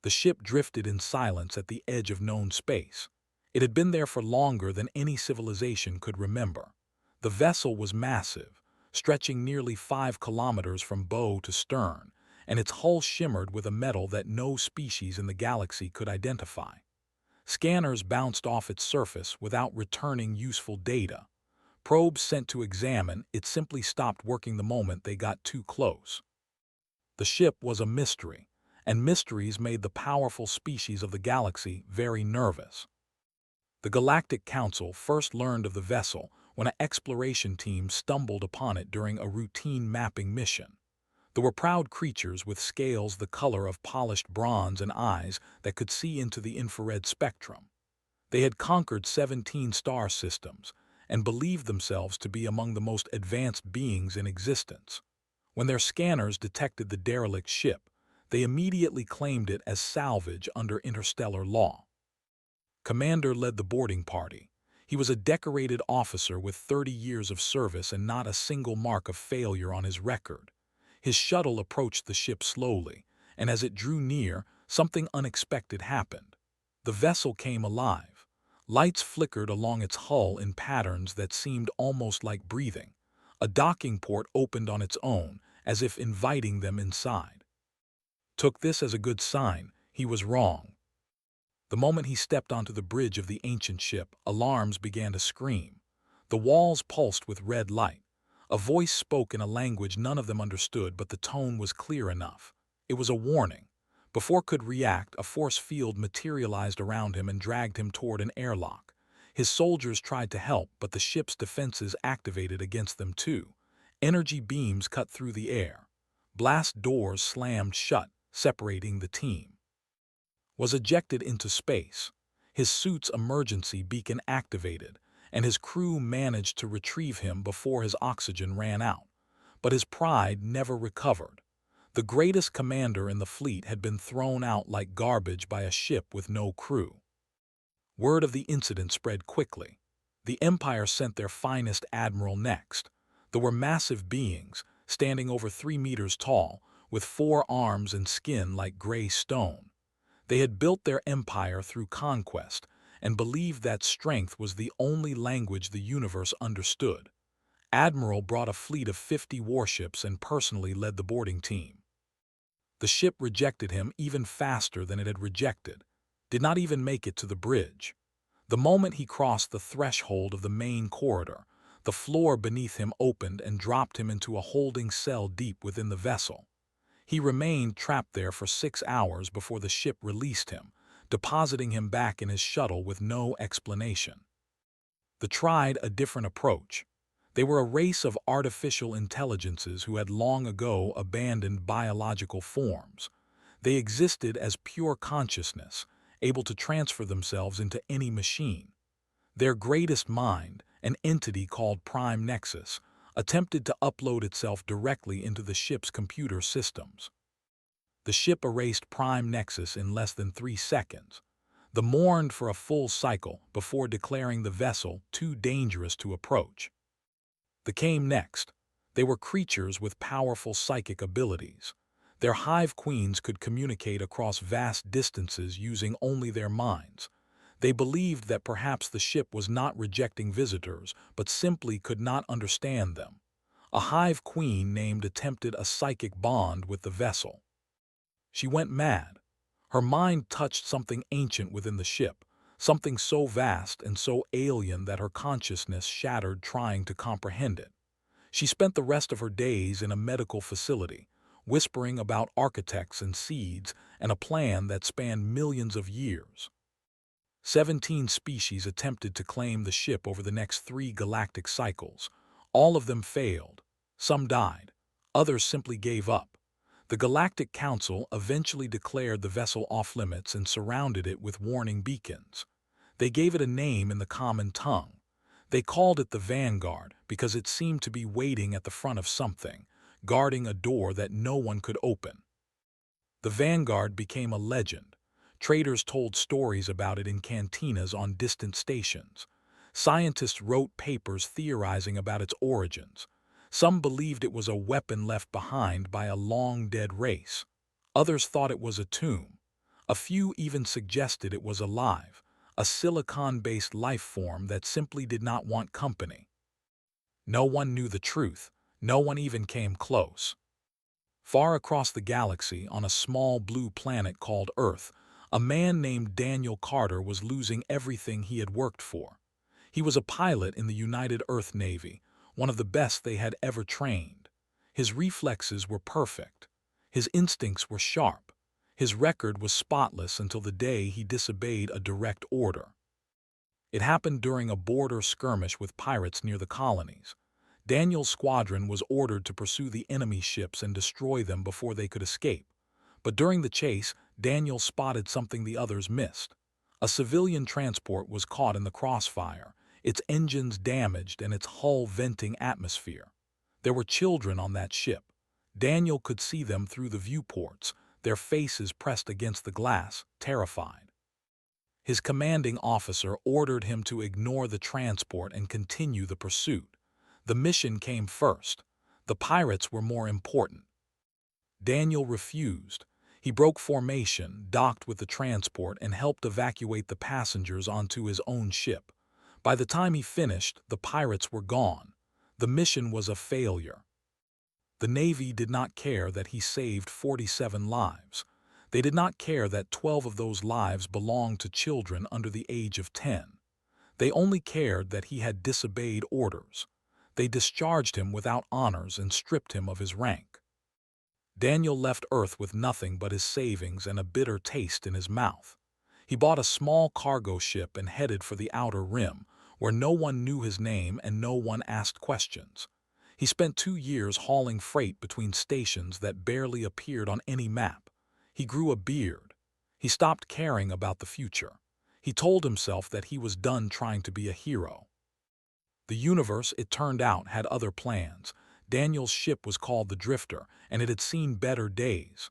The ship drifted in silence at the edge of known space. It had been there for longer than any civilization could remember. The vessel was massive, stretching nearly 5 kilometers from bow to stern, and its hull shimmered with a metal that no species in the galaxy could identify. Scanners bounced off its surface without returning useful data. Probes sent to examine it simply stopped working the moment they got too close. The ship was a mystery, and mysteries made the powerful species of the galaxy very nervous. The Galactic Council first learned of the vessel when an exploration team stumbled upon it during a routine mapping mission. There were proud creatures with scales the color of polished bronze and eyes that could see into the infrared spectrum. They had conquered 17 star systems and believed themselves to be among the most advanced beings in existence. When their scanners detected the derelict ship, they immediately claimed it as salvage under interstellar law. Commander led the boarding party. He was a decorated officer with 30 years of service and not a single mark of failure on his record. His shuttle approached the ship slowly, and as it drew near, something unexpected happened. The vessel came alive. Lights flickered along its hull in patterns that seemed almost like breathing. A docking port opened on its own, as if inviting them inside. Took this as a good sign, he was wrong. The moment he stepped onto the bridge of the ancient ship, alarms began to scream. The walls pulsed with red light. A voice spoke in a language none of them understood, but the tone was clear enough. It was a warning. Before could react, a force field materialized around him and dragged him toward an airlock. His soldiers tried to help, but the ship's defenses activated against them too. Energy beams cut through the air. Blast doors slammed shut, separating the team. Was ejected into space. His suit's emergency beacon activated, and his crew managed to retrieve him before his oxygen ran out. But his pride never recovered. The greatest commander in the fleet had been thrown out like garbage by a ship with no crew. Word of the incident spread quickly. The Empire sent their finest admiral next. There were massive beings, standing over 3 meters tall, with 4 arms and skin like gray stone. They had built their empire through conquest, and believed that strength was the only language the universe understood. Admiral brought a fleet of 50 warships and personally led the boarding team. The ship rejected him even faster than it had rejected, did not even make it to the bridge. The moment he crossed the threshold of the main corridor, the floor beneath him opened and dropped him into a holding cell deep within the vessel. He remained trapped there for 6 hours before the ship released him, depositing him back in his shuttle with no explanation. They tried a different approach. They were a race of artificial intelligences who had long ago abandoned biological forms. They existed as pure consciousness, able to transfer themselves into any machine. Their greatest mind, an entity called Prime Nexus, attempted to upload itself directly into the ship's computer systems. The ship erased Prime Nexus in less than 3 seconds. They mourned for a full cycle before declaring the vessel too dangerous to approach. They came next. They were creatures with powerful psychic abilities. Their hive queens could communicate across vast distances using only their minds. They believed that perhaps the ship was not rejecting visitors, but simply could not understand them. A hive queen named attempted a psychic bond with the vessel. She went mad. Her mind touched something ancient within the ship, something so vast and so alien that her consciousness shattered trying to comprehend it. She spent the rest of her days in a medical facility, whispering about architects and seeds and a plan that spanned millions of years. 17 species attempted to claim the ship over the next 3 galactic cycles. All of them failed. Some died. Others simply gave up. The Galactic Council eventually declared the vessel off-limits and surrounded it with warning beacons. They gave it a name in the common tongue. They called it the Vanguard because it seemed to be waiting at the front of something, guarding a door that no one could open. The Vanguard became a legend. Traders told stories about it in cantinas on distant stations. Scientists wrote papers theorizing about its origins. Some believed it was a weapon left behind by a long-dead race. Others thought it was a tomb. A few even suggested it was alive, a silicon-based life form that simply did not want company. No one knew the truth. No one even came close. Far across the galaxy, on a small blue planet called Earth, a man named Daniel Carter was losing everything he had worked for. He was a pilot in the United Earth Navy, one of the best they had ever trained. His reflexes were perfect. His instincts were sharp. His record was spotless until the day he disobeyed a direct order. It happened during a border skirmish with pirates near the colonies. Daniel's squadron was ordered to pursue the enemy ships and destroy them before they could escape. But during the chase, Daniel spotted something the others missed. A civilian transport was caught in the crossfire, its engines damaged and its hull venting atmosphere. There were children on that ship. Daniel could see them through the viewports, their faces pressed against the glass, terrified. His commanding officer ordered him to ignore the transport and continue the pursuit. The mission came first. The pirates were more important. Daniel refused. He broke formation, docked with the transport, and helped evacuate the passengers onto his own ship. By the time he finished, the pirates were gone. The mission was a failure. The Navy did not care that he saved 47 lives. They did not care that 12 of those lives belonged to children under the age of 10. They only cared that he had disobeyed orders. They discharged him without honors and stripped him of his rank. Daniel left Earth with nothing but his savings and a bitter taste in his mouth. He bought a small cargo ship and headed for the Outer Rim, where no one knew his name and no one asked questions. He spent 2 years hauling freight between stations that barely appeared on any map. He grew a beard. He stopped caring about the future. He told himself that he was done trying to be a hero. The universe, it turned out, had other plans. Daniel's ship was called the Drifter, and it had seen better days.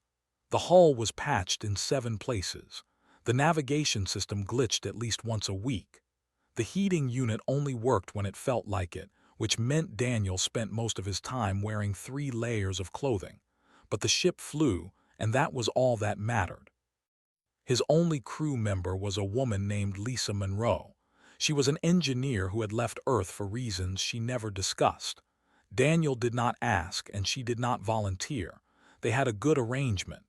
The hull was patched in 7 places. The navigation system glitched at least once a week. The heating unit only worked when it felt like it, which meant Daniel spent most of his time wearing 3 layers of clothing. But the ship flew, and that was all that mattered. His only crew member was a woman named Lisa Monroe. She was an engineer who had left Earth for reasons she never discussed. Daniel did not ask, and she did not volunteer. They had a good arrangement.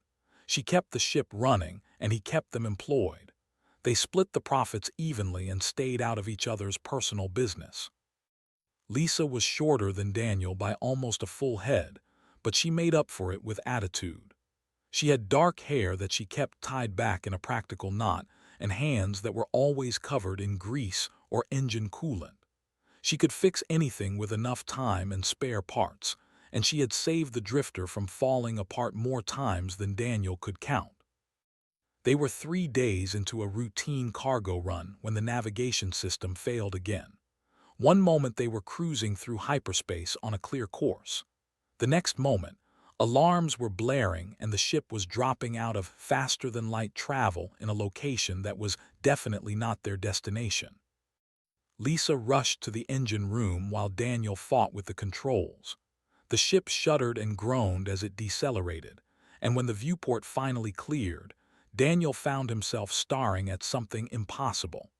She kept the ship running, and he kept them employed. They split the profits evenly and stayed out of each other's personal business. Lisa was shorter than Daniel by almost a full head, but she made up for it with attitude. She had dark hair that she kept tied back in a practical knot, and hands that were always covered in grease or engine coolant. She could fix anything with enough time and spare parts, and she had saved the Drifter from falling apart more times than Daniel could count. They were 3 days into a routine cargo run when the navigation system failed again. One moment they were cruising through hyperspace on a clear course. The next moment, alarms were blaring and the ship was dropping out of faster-than-light travel in a location that was definitely not their destination. Lisa rushed to the engine room while Daniel fought with the controls. The ship shuddered and groaned as it decelerated, and when the viewport finally cleared, Daniel found himself staring at something impossible.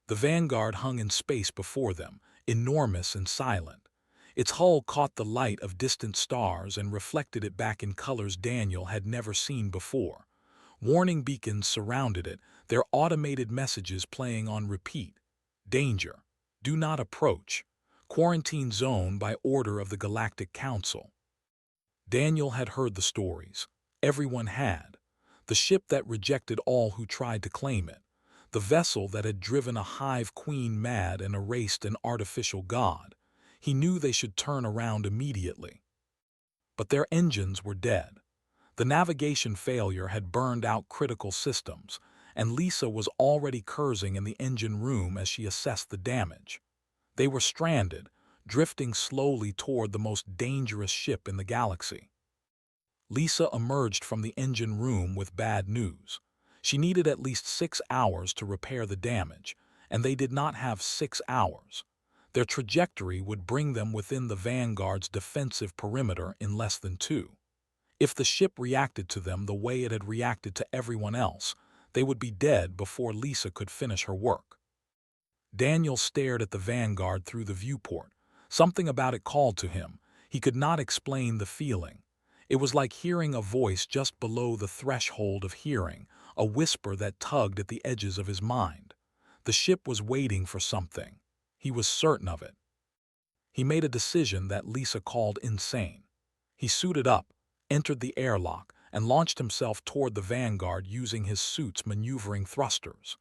The Vanguard hung in space before them, enormous and silent. Its hull caught the light of distant stars and reflected it back in colors Daniel had never seen before. Warning beacons surrounded it, their automated messages playing on repeat. Danger. Do not approach. Quarantine zone by order of the Galactic Council. Daniel had heard the stories. Everyone had. The ship that rejected all who tried to claim it. The vessel that had driven a hive queen mad and erased an artificial god. He knew they should turn around immediately. But their engines were dead. The navigation failure had burned out critical systems, and Lisa was already cursing in the engine room as she assessed the damage. They were stranded, drifting slowly toward the most dangerous ship in the galaxy. Lisa emerged from the engine room with bad news. She needed at least 6 hours to repair the damage, and they did not have 6 hours. Their trajectory would bring them within the Vanguard's defensive perimeter in less than 2. If the ship reacted to them the way it had reacted to everyone else, they would be dead before Lisa could finish her work. Daniel stared at the Vanguard through the viewport. Something about it called to him. He could not explain the feeling. It was like hearing a voice just below the threshold of hearing, a whisper that tugged at the edges of his mind. The ship was waiting for something. He was certain of it. He made a decision that Lisa called insane. He suited up, entered the airlock, and launched himself toward the Vanguard using his suit's maneuvering thrusters.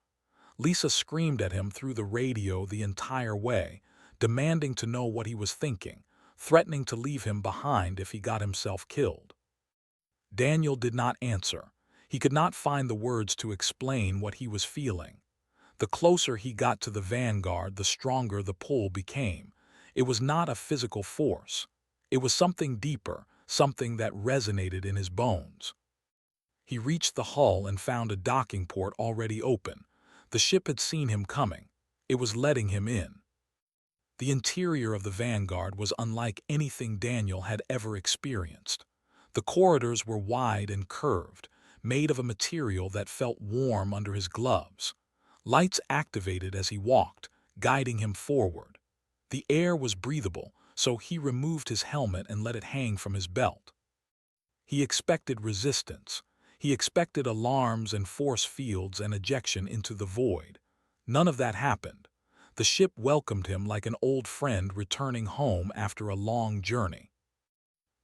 Lisa screamed at him through the radio the entire way, demanding to know what he was thinking, threatening to leave him behind if he got himself killed. Daniel did not answer. He could not find the words to explain what he was feeling. The closer he got to the Vanguard, the stronger the pull became. It was not a physical force. It was something deeper, something that resonated in his bones. He reached the hull and found a docking port already open. The ship had seen him coming. It was letting him in. The interior of the Vanguard was unlike anything Daniel had ever experienced. The corridors were wide and curved, made of a material that felt warm under his gloves. Lights activated as he walked, guiding him forward. The air was breathable, so he removed his helmet and let it hang from his belt. He expected resistance. He expected alarms and force fields and ejection into the void. None of that happened. The ship welcomed him like an old friend returning home after a long journey.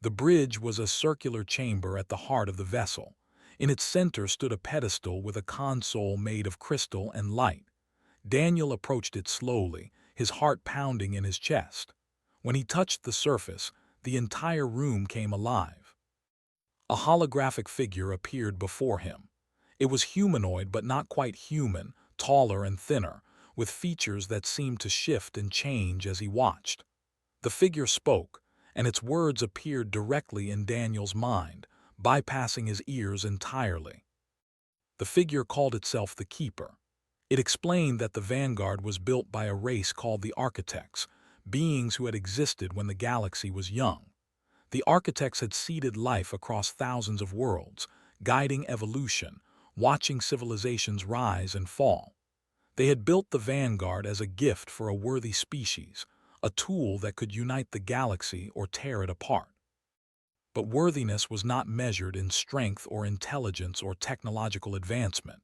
The bridge was a circular chamber at the heart of the vessel. In its center stood a pedestal with a console made of crystal and light. Daniel approached it slowly, his heart pounding in his chest. When he touched the surface, the entire room came alive. A holographic figure appeared before him. It was humanoid but not quite human, taller and thinner, with features that seemed to shift and change as he watched. The figure spoke, and its words appeared directly in Daniel's mind, bypassing his ears entirely. The figure called itself the Keeper. It explained that the Vanguard was built by a race called the Architects, beings who had existed when the galaxy was young. The Architects had seeded life across thousands of worlds, guiding evolution, watching civilizations rise and fall. They had built the Vanguard as a gift for a worthy species, a tool that could unite the galaxy or tear it apart. But worthiness was not measured in strength or intelligence or technological advancement.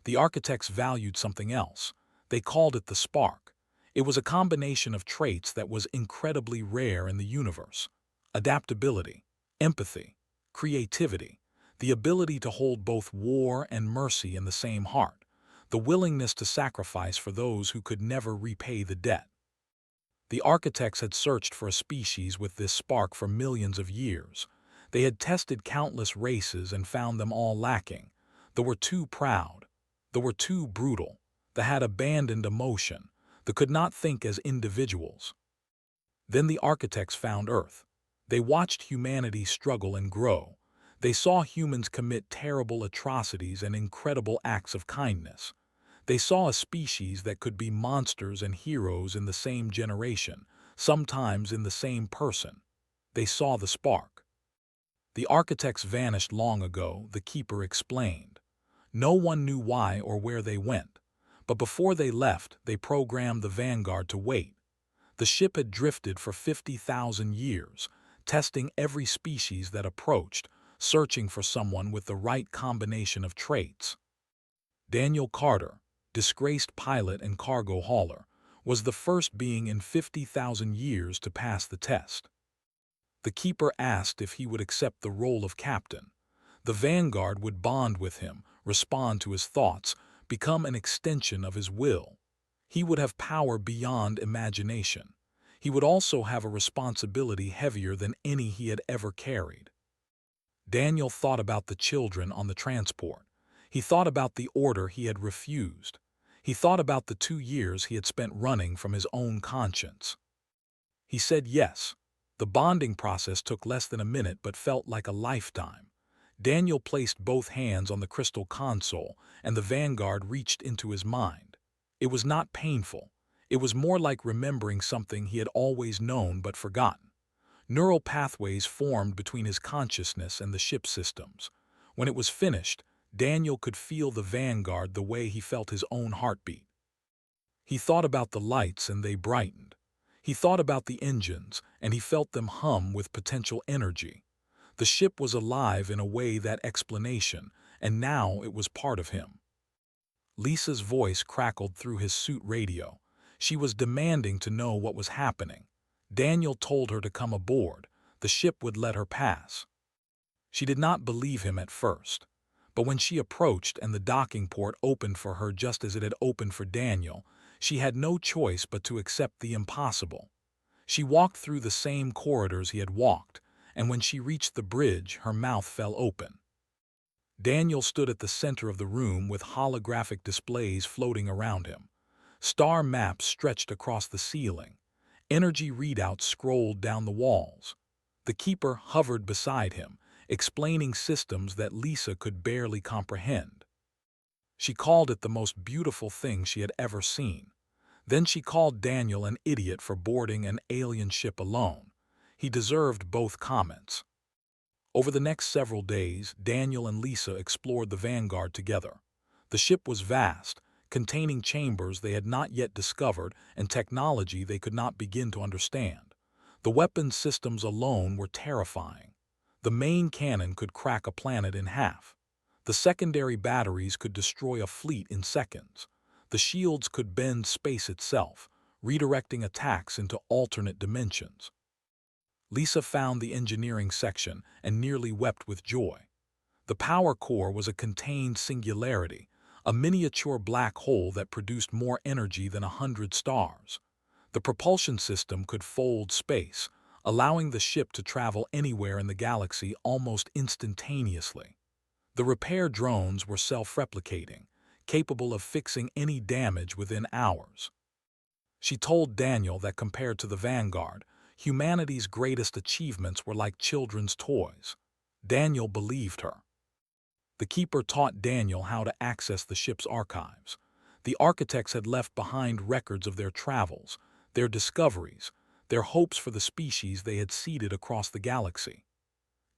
The Architects valued something else. They called it the spark. It was a combination of traits that was incredibly rare in the universe. Adaptability, empathy, creativity, the ability to hold both war and mercy in the same heart, the willingness to sacrifice for those who could never repay the debt. The Architects had searched for a species with this spark for millions of years. They had tested countless races and found them all lacking. They were too proud. They were too brutal. They had abandoned emotion. They could not think as individuals. Then the Architects found Earth. They watched humanity struggle and grow. They saw humans commit terrible atrocities and incredible acts of kindness. They saw a species that could be monsters and heroes in the same generation, sometimes in the same person. They saw the spark. The Architects vanished long ago, the Keeper explained. No one knew why or where they went, but before they left, they programmed the Vanguard to wait. The ship had drifted for 50,000 years, testing every species that approached, searching for someone with the right combination of traits. Daniel Carter, disgraced pilot and cargo hauler, was the first being in 50,000 years to pass the test. The Keeper asked if he would accept the role of captain. The Vanguard would bond with him, respond to his thoughts, become an extension of his will. He would have power beyond imagination. He would also have a responsibility heavier than any he had ever carried. Daniel thought about the children on the transport. He thought about the order he had refused. He thought about the 2 years he had spent running from his own conscience. He said yes. The bonding process took less than a minute but felt like a lifetime. Daniel placed both hands on the crystal console, and the Vanguard reached into his mind. It was not painful. It was more like remembering something he had always known but forgotten. Neural pathways formed between his consciousness and the ship's systems. When it was finished, Daniel could feel the Vanguard the way he felt his own heartbeat. He thought about the lights and they brightened. He thought about the engines and he felt them hum with potential energy. The ship was alive in a way that explanation, and now it was part of him. Lisa's voice crackled through his suit radio. She was demanding to know what was happening. Daniel told her to come aboard. The ship would let her pass. She did not believe him at first. But when she approached and the docking port opened for her just as it had opened for Daniel, she had no choice but to accept the impossible. She walked through the same corridors he had walked, and when she reached the bridge, her mouth fell open. Daniel stood at the center of the room with holographic displays floating around him. Star maps stretched across the ceiling. Energy readouts scrolled down the walls. The keeper hovered beside him, explaining systems that Lisa could barely comprehend. She called it the most beautiful thing she had ever seen. Then she called Daniel an idiot for boarding an alien ship alone. He deserved both comments. Over the next several days, Daniel and Lisa explored the Vanguard together. The ship was vast, containing chambers they had not yet discovered and technology they could not begin to understand. The weapons systems alone were terrifying. The main cannon could crack a planet in half. The secondary batteries could destroy a fleet in seconds. The shields could bend space itself, redirecting attacks into alternate dimensions. Lisa found the engineering section and nearly wept with joy. The power core was a contained singularity, a miniature black hole that produced more energy than 100 stars. The propulsion system could fold space, allowing the ship to travel anywhere in the galaxy almost instantaneously. The repair drones were self-replicating, capable of fixing any damage within hours. She told Daniel that compared to the Vanguard, humanity's greatest achievements were like children's toys. Daniel believed her. The keeper taught Daniel how to access the ship's archives. The architects had left behind records of their travels, their discoveries, their hopes for the species they had seeded across the galaxy.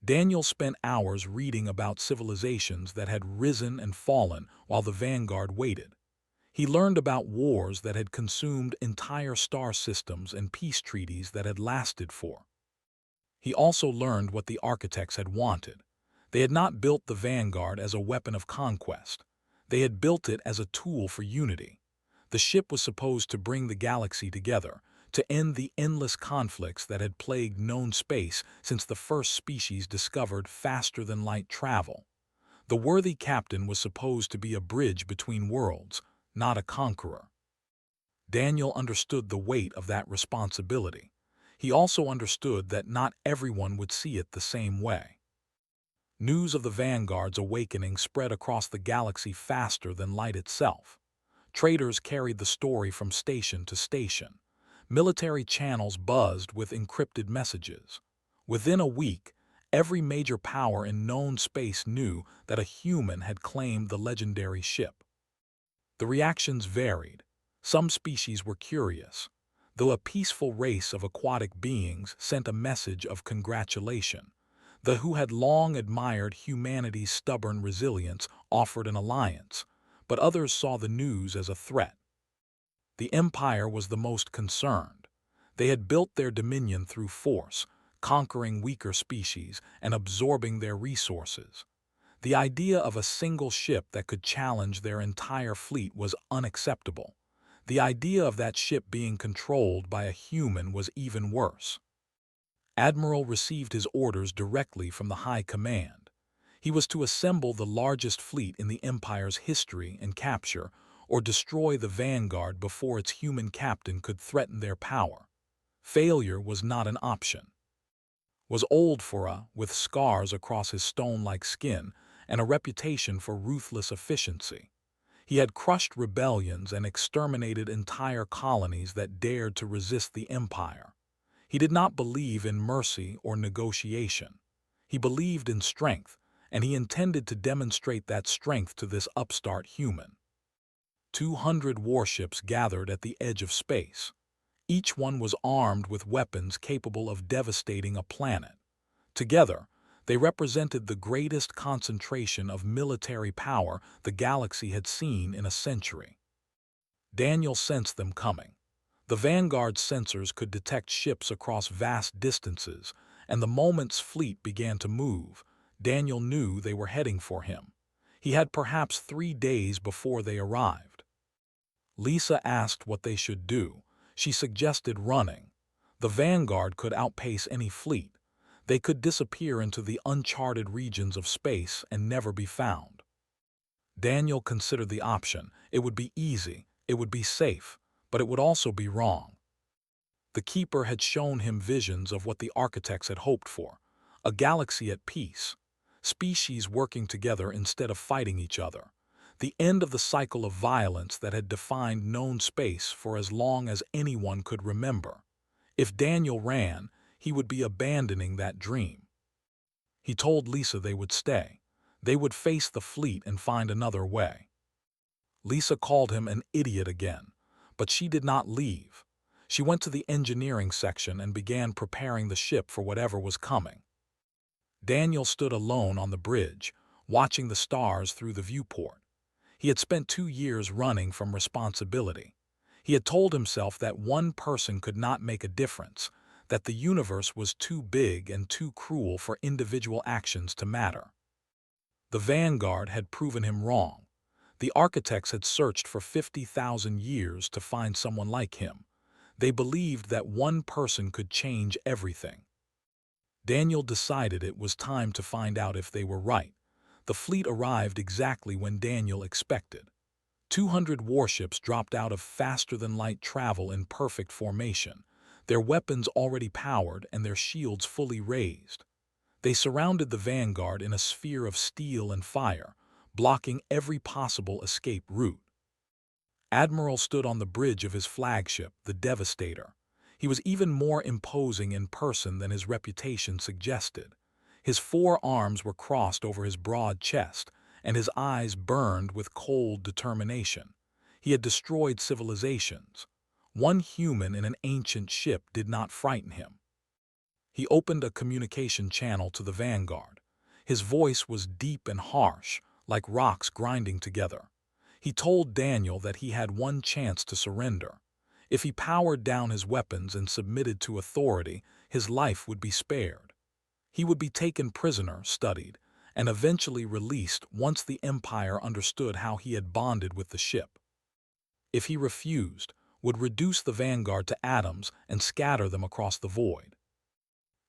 Daniel spent hours reading about civilizations that had risen and fallen while the Vanguard waited. He learned about wars that had consumed entire star systems and peace treaties that had lasted for. He also learned what the architects had wanted. They had not built the Vanguard as a weapon of conquest. They had built it as a tool for unity. The ship was supposed to bring the galaxy together, to end the endless conflicts that had plagued known space since the first species discovered faster-than-light travel. The worthy captain was supposed to be a bridge between worlds, not a conqueror. Daniel understood the weight of that responsibility. He also understood that not everyone would see it the same way. News of the Vanguard's awakening spread across the galaxy faster than light itself. Traders carried the story from station to station. Military channels buzzed with encrypted messages. Within a week, every major power in known space knew that a human had claimed the legendary ship. The reactions varied. Some species were curious, though a peaceful race of aquatic beings sent a message of congratulation. The who had long admired humanity's stubborn resilience offered an alliance, but others saw the news as a threat. The Empire was the most concerned. They had built their dominion through force, conquering weaker species and absorbing their resources. The idea of a single ship that could challenge their entire fleet was unacceptable. The idea of that ship being controlled by a human was even worse. Admiral received his orders directly from the High Command. He was to assemble the largest fleet in the Empire's history and capture or destroy the Vanguard before its human captain could threaten their power. Failure was not an option. Was old Fura, with scars across his stone-like skin and a reputation for ruthless efficiency. He had crushed rebellions and exterminated entire colonies that dared to resist the Empire. He did not believe in mercy or negotiation. He believed in strength, and he intended to demonstrate that strength to this upstart human. 200 warships gathered at the edge of space. Each one was armed with weapons capable of devastating a planet. Together, they represented the greatest concentration of military power the galaxy had seen in a century. Daniel sensed them coming. The Vanguard's sensors could detect ships across vast distances, and the moment's fleet began to move, Daniel knew they were heading for him. He had perhaps 3 days before they arrived. Lisa asked what they should do. She suggested running. The Vanguard could outpace any fleet. They could disappear into the uncharted regions of space and never be found. Daniel considered the option. It would be easy, it would be safe, but it would also be wrong. The Keeper had shown him visions of what the architects had hoped for, a galaxy at peace, species working together instead of fighting each other, the end of the cycle of violence that had defined known space for as long as anyone could remember. If Daniel ran, he would be abandoning that dream. He told Lisa they would stay. They would face the fleet and find another way. Lisa called him an idiot again, but she did not leave. She went to the engineering section and began preparing the ship for whatever was coming. Daniel stood alone on the bridge, watching the stars through the viewport. He had spent 2 years running from responsibility. He had told himself that one person could not make a difference, that the universe was too big and too cruel for individual actions to matter. The Vanguard had proven him wrong. The architects had searched for 50,000 years to find someone like him. They believed that one person could change everything. Daniel decided it was time to find out if they were right. The fleet arrived exactly when Daniel expected. 200 warships dropped out of faster-than-light travel in perfect formation, their weapons already powered and their shields fully raised. They surrounded the Vanguard in a sphere of steel and fire, blocking every possible escape route. Admiral stood on the bridge of his flagship, the Devastator. He was even more imposing in person than his reputation suggested. His 4 arms were crossed over his broad chest, and his eyes burned with cold determination. He had destroyed civilizations. One human in an ancient ship did not frighten him. He opened a communication channel to the Vanguard. His voice was deep and harsh, like rocks grinding together. He told Daniel that he had one chance to surrender. If he powered down his weapons and submitted to authority, his life would be spared. He would be taken prisoner, studied, and eventually released once the Empire understood how he had bonded with the ship. If he refused, would reduce the Vanguard to atoms and scatter them across the void.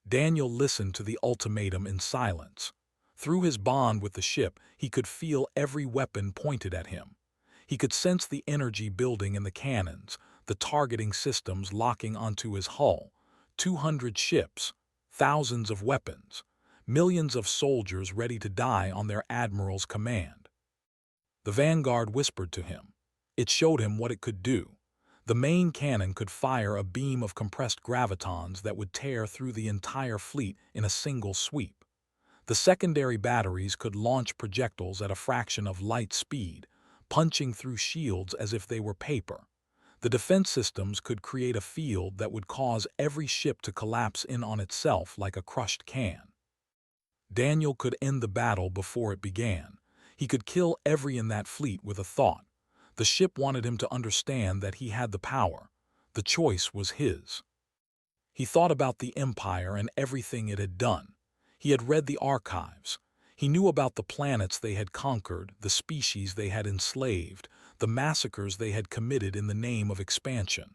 Daniel listened to the ultimatum in silence. Through his bond with the ship, he could feel every weapon pointed at him. He could sense the energy building in the cannons, the targeting systems locking onto his hull. 200 ships, thousands of weapons, millions of soldiers ready to die on their admiral's command. The Vanguard whispered to him. It showed him what it could do. The main cannon could fire a beam of compressed gravitons that would tear through the entire fleet in a single sweep. The secondary batteries could launch projectiles at a fraction of light speed, punching through shields as if they were paper. The defense systems could create a field that would cause every ship to collapse in on itself like a crushed can. Daniel could end the battle before it began. He could kill every in that fleet with a thought. The ship wanted him to understand that he had the power. The choice was his. He thought about the Empire and everything it had done. He had read the archives. He knew about the planets they had conquered, the species they had enslaved, the massacres they had committed in the name of expansion.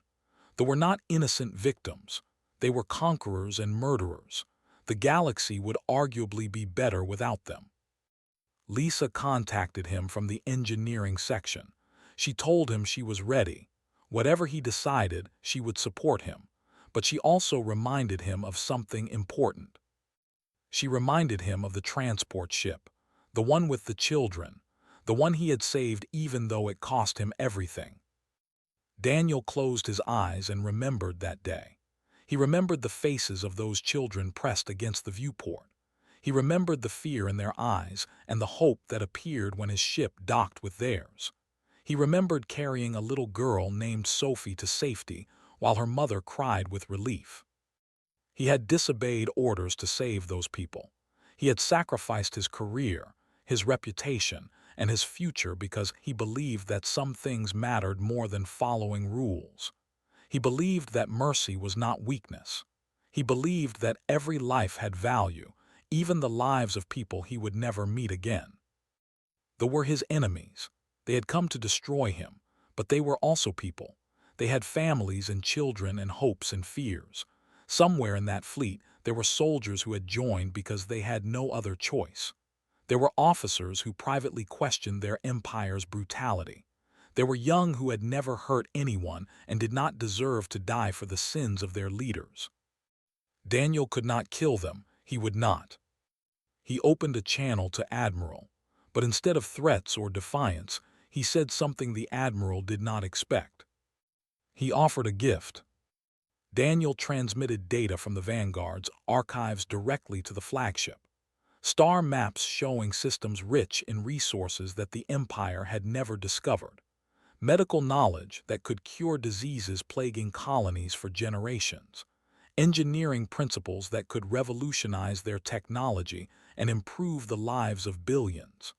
They were not innocent victims. They were conquerors and murderers. The galaxy would arguably be better without them. Lisa contacted him from the engineering section. She told him she was ready. Whatever he decided, she would support him. But she also reminded him of something important. She reminded him of the transport ship, the one with the children, the one he had saved even though it cost him everything. Daniel closed his eyes and remembered that day. He remembered the faces of those children pressed against the viewport. He remembered the fear in their eyes and the hope that appeared when his ship docked with theirs. He remembered carrying a little girl named Sophie to safety, while her mother cried with relief. He had disobeyed orders to save those people. He had sacrificed his career, his reputation, and his future because he believed that some things mattered more than following rules. He believed that mercy was not weakness. He believed that every life had value, even the lives of people he would never meet again. They were his enemies. They had come to destroy him, but they were also people. They had families and children and hopes and fears. Somewhere in that fleet, there were soldiers who had joined because they had no other choice. There were officers who privately questioned their empire's brutality. There were young who had never hurt anyone and did not deserve to die for the sins of their leaders. Daniel could not kill them. He would not. He opened a channel to Admiral, but instead of threats or defiance, he said something the Admiral did not expect. He offered a gift. Daniel transmitted data from the Vanguard's archives directly to the flagship. Star maps showing systems rich in resources that the Empire had never discovered. Medical knowledge that could cure diseases plaguing colonies for generations. Engineering principles that could revolutionize their technology and improve the lives of billions.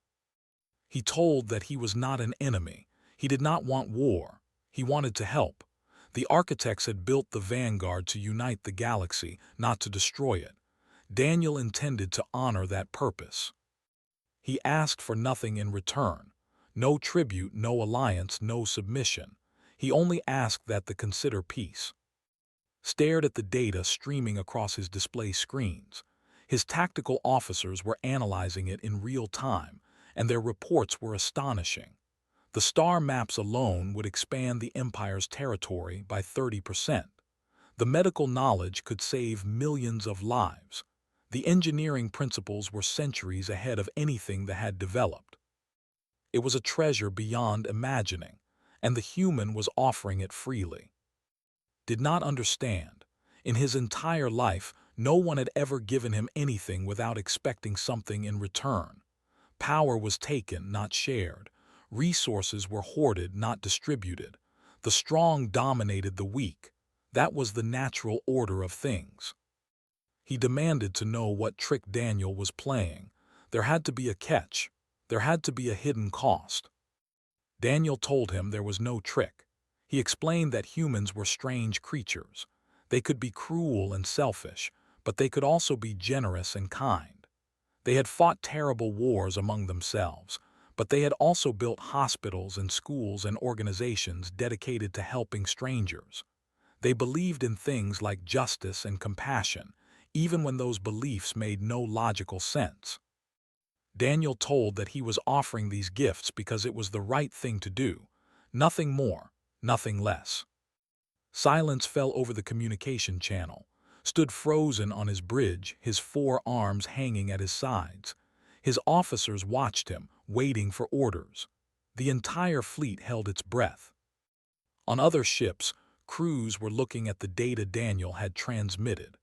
He told that he was not an enemy. He did not want war. He wanted to help. The architects had built the Vanguard to unite the galaxy, not to destroy it. Daniel intended to honor that purpose. He asked for nothing in return. No tribute, no alliance, no submission. He only asked that they consider peace. Stared at the data streaming across his display screens. His tactical officers were analyzing it in real time, and their reports were astonishing. The star maps alone would expand the Empire's territory by 30%. The medical knowledge could save millions of lives. The engineering principles were centuries ahead of anything that had developed. It was a treasure beyond imagining, and the human was offering it freely. Did not understand. In his entire life, no one had ever given him anything without expecting something in return. Power was taken, not shared. Resources were hoarded, not distributed. The strong dominated the weak. That was the natural order of things. He demanded to know what trick Daniel was playing. There had to be a catch. There had to be a hidden cost. Daniel told him there was no trick. He explained that humans were strange creatures. They could be cruel and selfish, but they could also be generous and kind. They had fought terrible wars among themselves, but they had also built hospitals and schools and organizations dedicated to helping strangers. They believed in things like justice and compassion, even when those beliefs made no logical sense. Daniel told that he was offering these gifts because it was the right thing to do. Nothing more, nothing less. Silence fell over the communication channel, stood frozen on his bridge, his 4 arms hanging at his sides. His officers watched him, waiting for orders. The entire fleet held its breath. On other ships, crews were looking at the data Daniel had transmitted.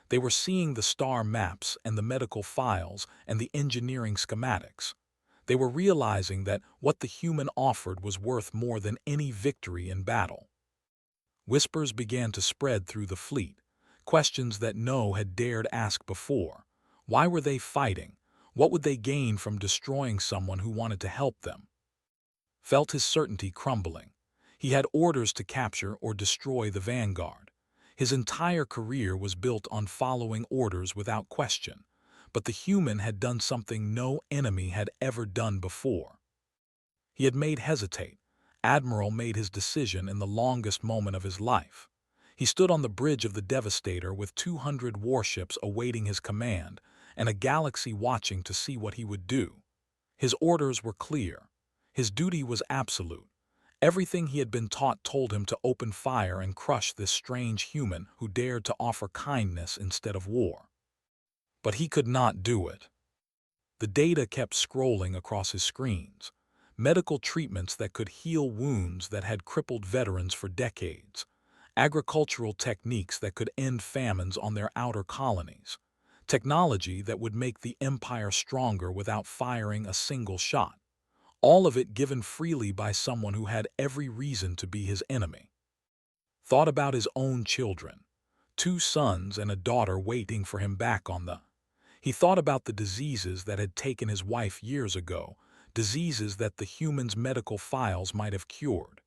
They were seeing the star maps and the medical files and the engineering schematics. They were realizing that what the human offered was worth more than any victory in battle. Whispers began to spread through the fleet, questions that no had dared ask before. Why were they fighting? What would they gain from destroying someone who wanted to help them? Felt his certainty crumbling. He had orders to capture or destroy the Vanguard. His entire career was built on following orders without question, but the human had done something no enemy had ever done before. He had made hesitate. Admiral made his decision in the longest moment of his life. He stood on the bridge of the Devastator with 200 warships awaiting his command and a galaxy watching to see what he would do. His orders were clear. His duty was absolute. Everything he had been taught told him to open fire and crush this strange human who dared to offer kindness instead of war. But he could not do it. The data kept scrolling across his screens. Medical treatments that could heal wounds that had crippled veterans for decades. Agricultural techniques that could end famines on their outer colonies. Technology that would make the Empire stronger without firing a single shot. All of it given freely by someone who had every reason to be his enemy. thought about his own children, 2 sons and a daughter waiting for him back on the. He thought about the diseases that had taken his wife years ago, diseases that the humans' medical files might have cured.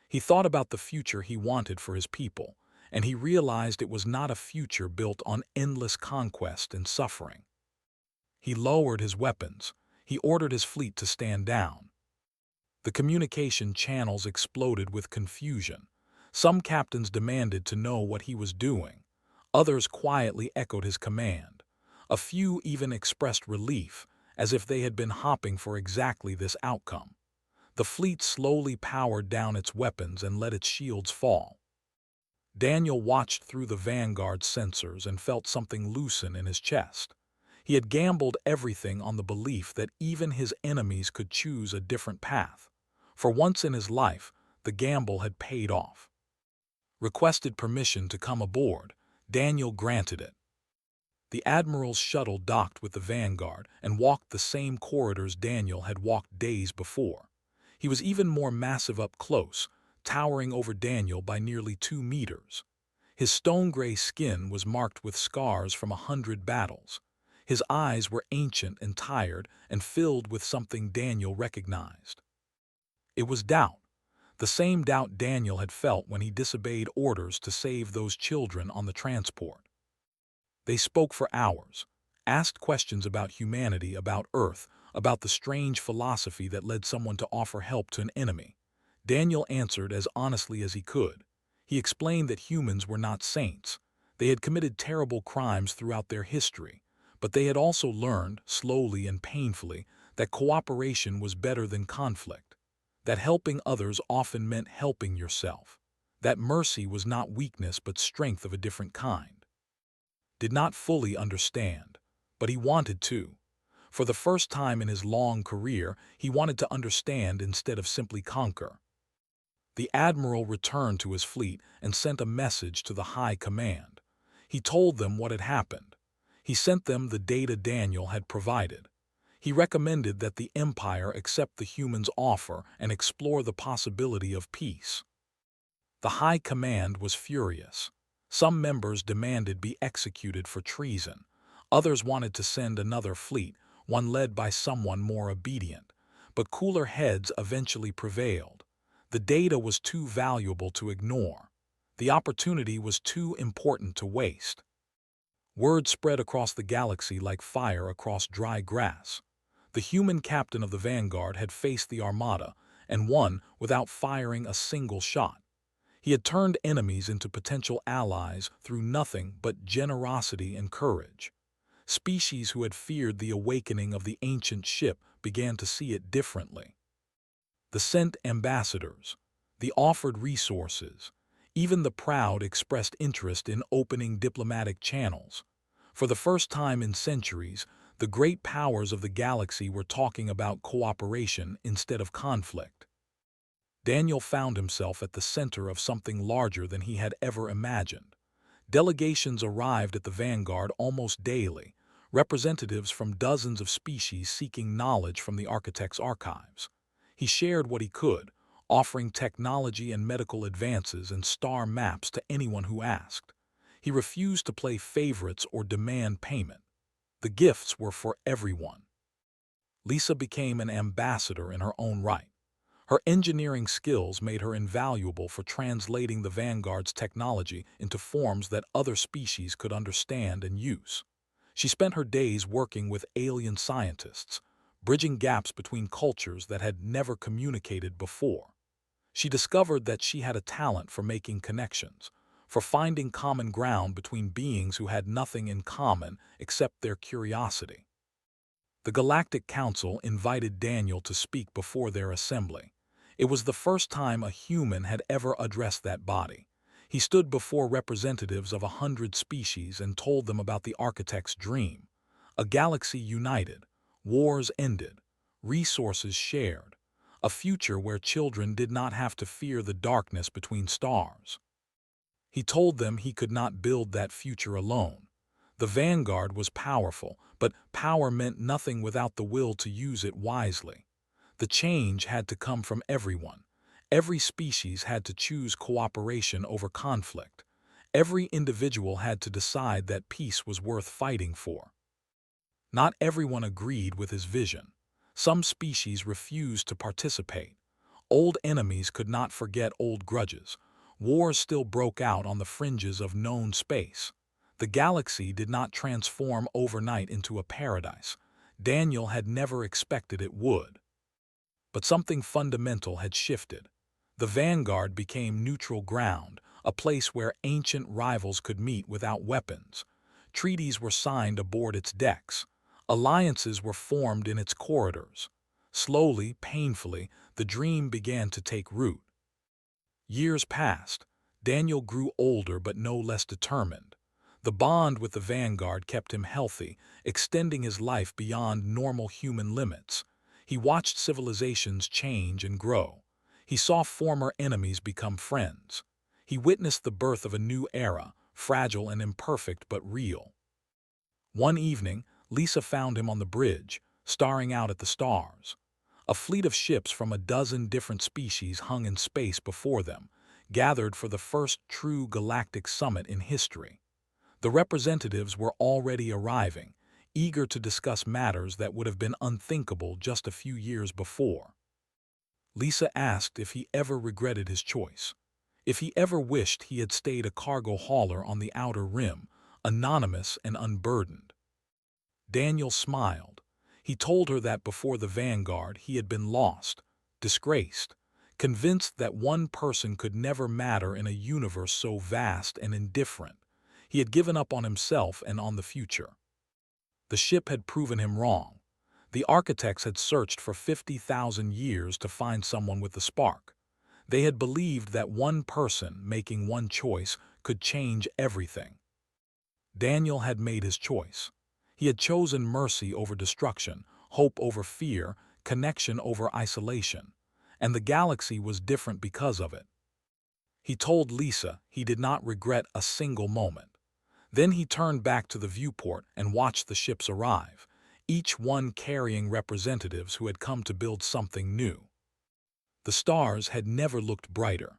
He thought about the future he wanted for his people, and he realized it was not a future built on endless conquest and suffering. He lowered his weapons. He ordered his fleet to stand down. The communication channels exploded with confusion. Some captains demanded to know what he was doing. Others quietly echoed his command. A few even expressed relief, as if they had been hoping for exactly this outcome. The fleet slowly powered down its weapons and let its shields fall. Daniel watched through the Vanguard's sensors and felt something loosen in his chest. He had gambled everything on the belief that even his enemies could choose a different path. For once in his life, the gamble had paid off. Requested permission to come aboard. Daniel granted it. The Admiral's shuttle docked with the Vanguard and walked the same corridors Daniel had walked days before. He was even more massive up close, towering over Daniel by nearly 2 meters. His stone-gray skin was marked with scars from 100 battles. His eyes were ancient and tired and filled with something Daniel recognized. It was doubt, the same doubt Daniel had felt when he disobeyed orders to save those children on the transport. They spoke for hours, asked questions about humanity, about Earth, about the strange philosophy that led someone to offer help to an enemy. Daniel answered as honestly as he could. He explained that humans were not saints. They had committed terrible crimes throughout their history, but they had also learned, slowly and painfully, that cooperation was better than conflict, that helping others often meant helping yourself, that mercy was not weakness but strength of a different kind. Did not fully understand, but he wanted to. For the first time in his long career, he wanted to understand instead of simply conquer. The Admiral returned to his fleet and sent a message to the High Command. He told them what had happened. He sent them the data Daniel had provided. He recommended that the Empire accept the humans' offer and explore the possibility of peace. The High Command was furious. Some members demanded be executed for treason. Others wanted to send another fleet, one led by someone more obedient. But cooler heads eventually prevailed. The data was too valuable to ignore. The opportunity was too important to waste. Word spread across the galaxy like fire across dry grass. The human captain of the Vanguard had faced the Armada and won without firing a single shot. He had turned enemies into potential allies through nothing but generosity and courage. Species who had feared the awakening of the ancient ship began to see it differently. The sent ambassadors, the offered resources, even the proud expressed interest in opening diplomatic channels. For the first time in centuries, the great powers of the galaxy were talking about cooperation instead of conflict. Daniel found himself at the center of something larger than he had ever imagined. Delegations arrived at the Vanguard almost daily, representatives from dozens of species seeking knowledge from the architect's archives. He shared what he could, offering technology and medical advances and star maps to anyone who asked. He refused to play favorites or demand payment. The gifts were for everyone. Lisa became an ambassador in her own right. Her engineering skills made her invaluable for translating the Vanguard's technology into forms that other species could understand and use. She spent her days working with alien scientists, bridging gaps between cultures that had never communicated before. She discovered that she had a talent for making connections, for finding common ground between beings who had nothing in common except their curiosity. The Galactic Council invited Daniel to speak before their assembly. It was the first time a human had ever addressed that body. He stood before representatives of 100 species and told them about the architect's dream. A galaxy united, wars ended, resources shared, a future where children did not have to fear the darkness between stars. He told them he could not build that future alone. The Vanguard was powerful, but power meant nothing without the will to use it wisely. The change had to come from everyone. Every species had to choose cooperation over conflict. Every individual had to decide that peace was worth fighting for. Not everyone agreed with his vision. Some species refused to participate. Old enemies could not forget old grudges. Wars still broke out on the fringes of known space. The galaxy did not transform overnight into a paradise. Daniel had never expected it would. But something fundamental had shifted. The Vanguard became neutral ground, a place where ancient rivals could meet without weapons. Treaties were signed aboard its decks. Alliances were formed in its corridors. Slowly, painfully, the dream began to take root. Years passed. Daniel grew older but no less determined. The bond with the Vanguard kept him healthy, extending his life beyond normal human limits. He watched civilizations change and grow. He saw former enemies become friends. He witnessed the birth of a new era, fragile and imperfect but real. One evening, Lisa found him on the bridge, staring out at the stars. A fleet of ships from a dozen different species hung in space before them, gathered for the first true galactic summit in history. The representatives were already arriving, eager to discuss matters that would have been unthinkable just a few years before. Lisa asked if he ever regretted his choice, if he ever wished he had stayed a cargo hauler on the outer rim, anonymous and unburdened. Daniel smiled. He told her that before the Vanguard he had been lost, disgraced, convinced that one person could never matter in a universe so vast and indifferent. He had given up on himself and on the future. The ship had proven him wrong. The architects had searched for 50,000 years to find someone with the spark. They had believed that one person making one choice could change everything. Daniel had made his choice. He had chosen mercy over destruction, hope over fear, connection over isolation, and the galaxy was different because of it. He told Lisa he did not regret a single moment. Then he turned back to the viewport and watched the ships arrive, each one carrying representatives who had come to build something new. The stars had never looked brighter.